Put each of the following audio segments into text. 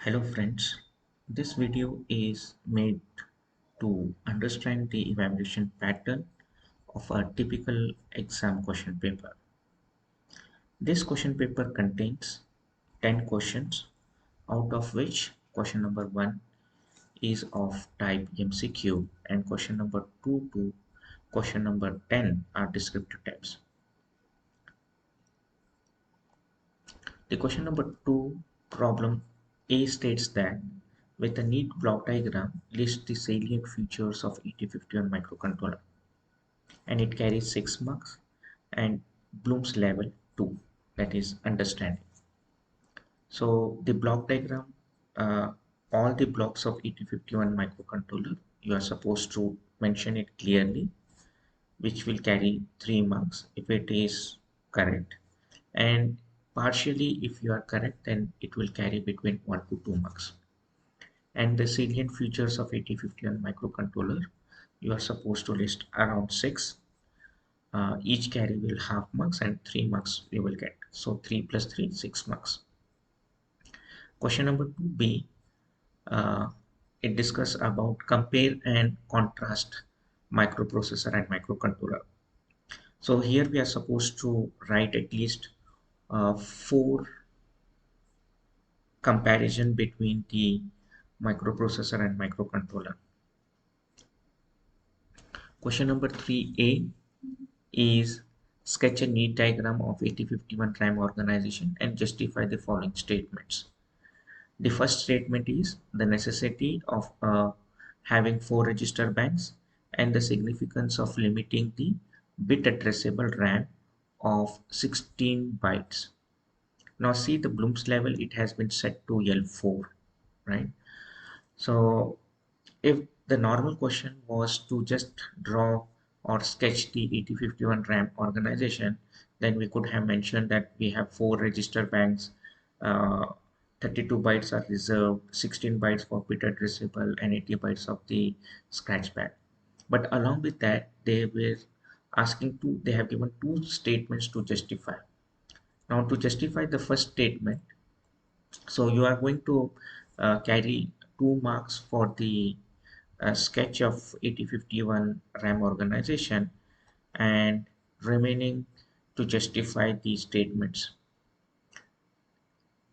Hello friends, this video is made to understand the evaluation pattern of a typical exam question paper. This question paper contains 10 questions, out of which question number 1 is of type MCQ and question number 2 to question number 10 are descriptive types. The question number 2 problem A states that with a neat block diagram list the salient features of 8051 microcontroller and it carries 6 marks and Bloom's level 2, that is understanding. So the block diagram, uh, all the blocks of 8051 microcontroller, you are supposed to mention it clearly, which will carry 3 marks if it is correct, and partially if you are correct then it will carry between 1 to 2 marks. And the salient features of 8051 microcontroller, you are supposed to list around 6. Each carry will half marks and 3 marks you will get, so 3 plus 3 6 marks. Question number 2b, it discusses about compare and contrast microprocessor and microcontroller. So here we are supposed to write at least 4 comparison between the microprocessor and microcontroller. Question number 3a is sketch a neat diagram of 8051 RAM organization and justify the following statements. The first statement is the necessity of having 4 register banks and the significance of limiting the bit addressable RAM of 16 bytes. Now see the Bloom's level, it has been set to L4, right? So if the normal question was to just draw or sketch the 8051 RAM organization, then we could have mentioned that we have 4 register banks, uh, 32 bytes are reserved, 16 bytes for bit addressable, and 80 bytes of the scratch pad. But along with that, they were they have given 2 statements to justify. Now, to justify the first statement, so you are going to carry 2 marks for the sketch of 8051 RAM organization and remaining to justify these statements.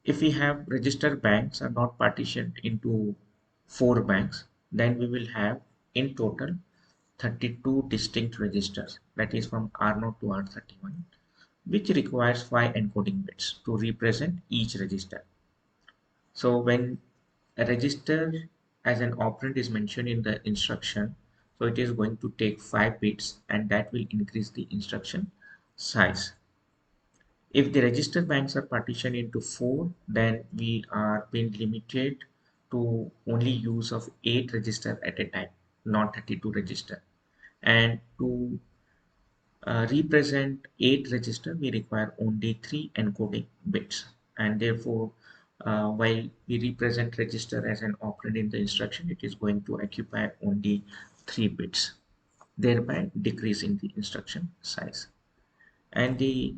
If we have register banks are not partitioned into 4 banks, then we will have in total 32 distinct registers, that is from R0 to R31, which requires 5 encoding bits to represent each register. So when a register as an operand is mentioned in the instruction, so it is going to take 5 bits and that will increase the instruction size. If the register banks are partitioned into 4, then we are being limited to only use of 8 register at a time, not 32 register. And to represent 8 register, we require only 3 encoding bits. And therefore, while we represent register as an operand in the instruction, it is going to occupy only 3 bits, thereby decreasing the instruction size. And the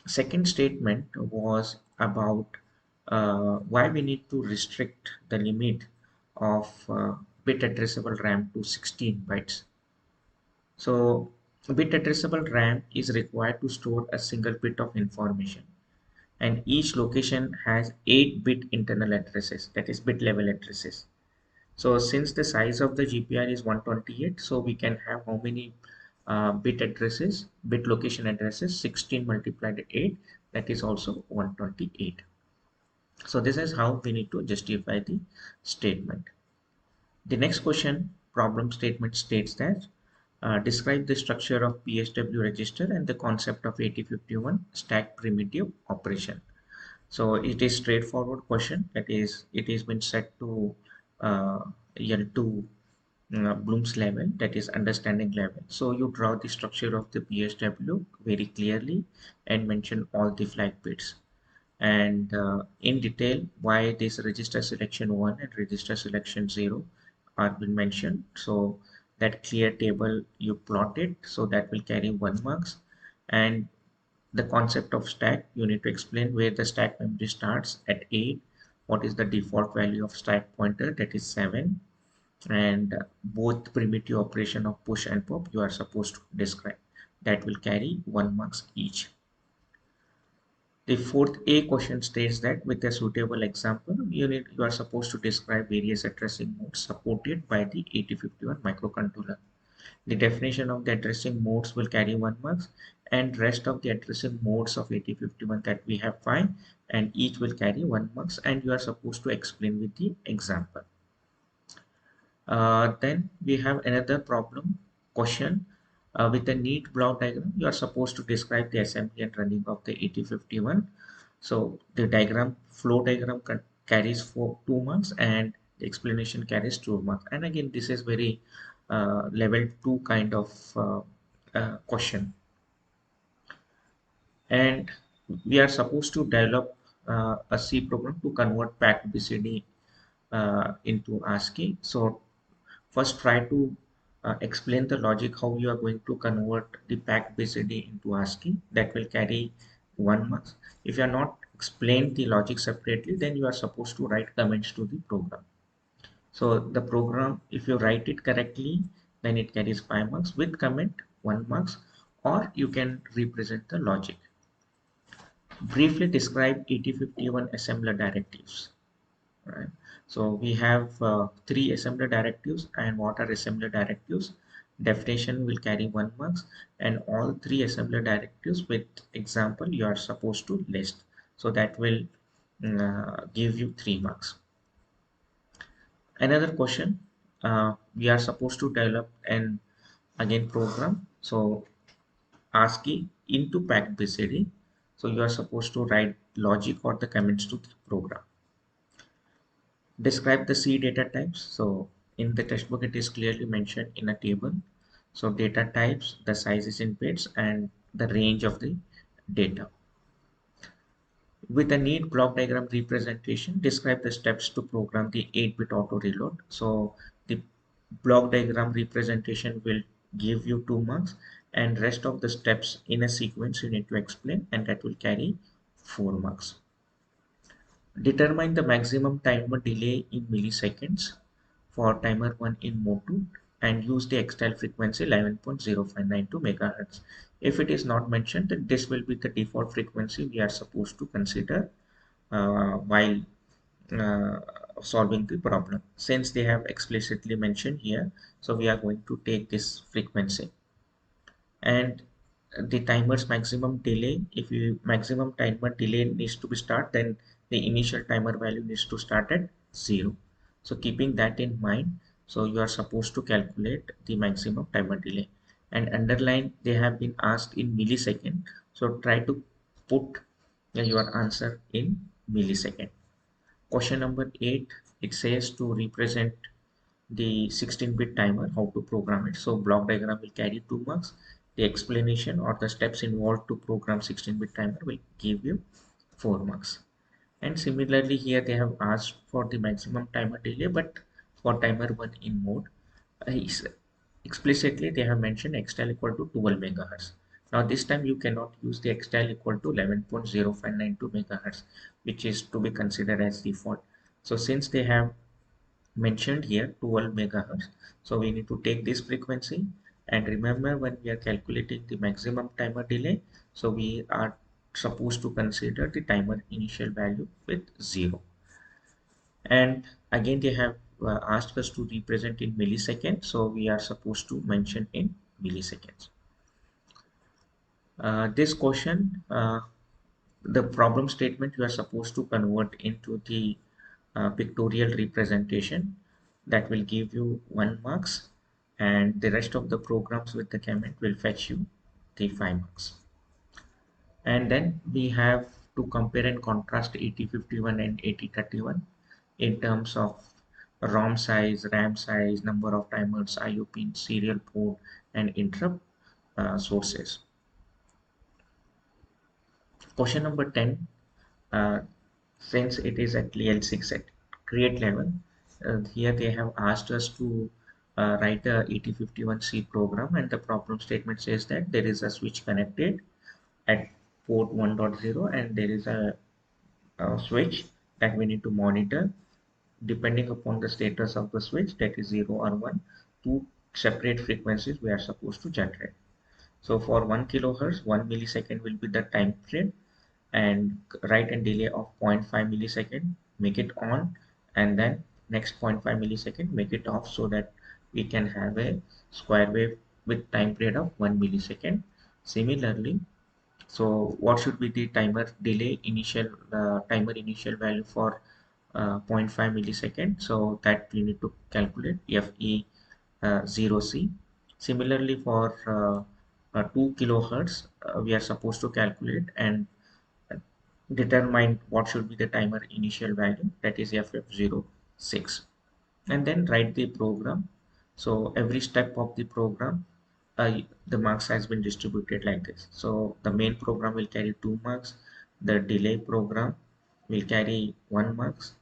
second statement was about why we need to restrict the limit of bit addressable RAM to 16 bytes. So bit addressable RAM is required to store a single bit of information, and each location has 8-bit internal addresses, that is bit level addresses. So since the size of the GPR is 128, so we can have how many bit addresses, bit location addresses, 16 multiplied by 8, that is also 128. So this is how we need to justify the statement. The next question, problem statement states that describe the structure of PSW register and the concept of 8051 stack primitive operation. So it is straightforward question, that is it has been set to L2 Bloom's level, that is understanding level. So you draw the structure of the PSW very clearly and mention all the flag bits and in detail why this register selection 1 and register selection 0 are been mentioned. So that clear table you plot it, so that will carry 1 marks. And the concept of stack, you need to explain where the stack memory starts at 8, what is the default value of stack pointer, that is 7, and both primitive operation of push and pop you are supposed to describe, that will carry 1 marks each. The fourth A question states that with a suitable example, you are supposed to describe various addressing modes supported by the 8051 microcontroller. The definition of the addressing modes will carry 1 marks, and rest of the addressing modes of 8051 that we have 5, and each will carry 1 marks, and you are supposed to explain with the example. Then we have another problem question. With a neat block diagram, you are supposed to describe the assembly and running of the 8051. So the diagram, flow diagram carries 2 marks, and the explanation carries 2 marks. And again, this is very level 2 kind of question. And we are supposed to develop a C program to convert packed BCD into ASCII. So first try to explain the logic how you are going to convert the packed BCD into ASCII, that will carry 1 marks. If you are not explain the logic separately, then you are supposed to write comments to the program. So the program, if you write it correctly, then it carries 5 marks, with comment 1 marks, or you can represent the logic. Briefly describe 8051 assembler directives. Right. So we have 3 assembler directives, and what are assembler directives? Definition will carry 1 marks, and all 3 assembler directives with example you are supposed to list. So that will give you 3 marks. Another question, we are supposed to develop an again program. So ASCII into packed BCD. So you are supposed to write logic or the comments to the program. Describe the C data types. So in the textbook it is clearly mentioned in a table. So data types, the sizes in bits, and the range of the data. With a neat block diagram representation, describe the steps to program the 8-bit auto reload. So the block diagram representation will give you 2 marks, and rest of the steps in a sequence you need to explain, and that will carry 4 marks. Determine the maximum timer delay in milliseconds for timer 1 in mode 2, and use the external frequency 11.0592 megahertz. If it is not mentioned, then this will be the default frequency we are supposed to consider while uh, solving the problem. Since they have explicitly mentioned here, so we are going to take this frequency. And the timer's maximum delay, if you maximum timer delay needs to be start, then the initial timer value needs to start at 0. So keeping that in mind, so you are supposed to calculate the maximum timer delay, and underline they have been asked in millisecond, so try to put your answer in millisecond. Question number 8, it says to represent the 16-bit timer, how to program it. So block diagram will carry 2 marks. The explanation or the steps involved to program 16-bit timer will give you 4 marks. And similarly here they have asked for the maximum timer delay, but for timer 1 in mode, explicitly they have mentioned xtal equal to 12 megahertz. Now this time you cannot use the xtal equal to 11.0592 megahertz, which is to be considered as default. So since they have mentioned here 12 megahertz, so we need to take this frequency, and remember when we are calculating the maximum timer delay, so we are supposed to consider the timer initial value with 0. And again they have asked us to represent in milliseconds, so we are supposed to mention in milliseconds. This question, the problem statement you are supposed to convert into the pictorial representation, that will give you 1 marks, and the rest of the programs with the comment will fetch you the 5 marks. And then we have to compare and contrast 8051 and 8031 in terms of ROM size, RAM size, number of timers, IO pins, serial port, and interrupt sources. Question number 10, since it is at L6 at create level, here they have asked us to write a 8051C program, and the problem statement says that there is a switch connected at port 1.0, and there is a switch that we need to monitor depending upon the status of the switch, that is 0 or 1. Two separate frequencies we are supposed to generate. So for 1 kilohertz, 1 millisecond will be the time frame, and write and delay of zero point 0.5 millisecond, make it on, and then next zero point 0.5 millisecond, make it off, so that we can have a square wave with time period of 1 millisecond. Similarly, so what should be the timer delay initial timer initial value for zero point 0.5 millisecond? So that we need to calculate FE 0C. Similarly, for 2 kilohertz, we are supposed to calculate and determine what should be the timer initial value, that is FF06, and then write the program. So every step of the program, the marks has been distributed like this. So the main program will carry 2 marks, the delay program will carry 1 marks,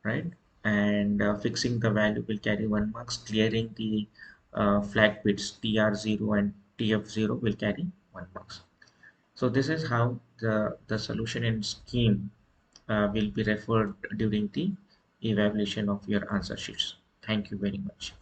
right? And fixing the value will carry 1 marks, clearing the flag bits TR0 and TF0 will carry 1 marks. So this is how the solution and scheme will be referred during the evaluation of your answer sheets. Thank you very much.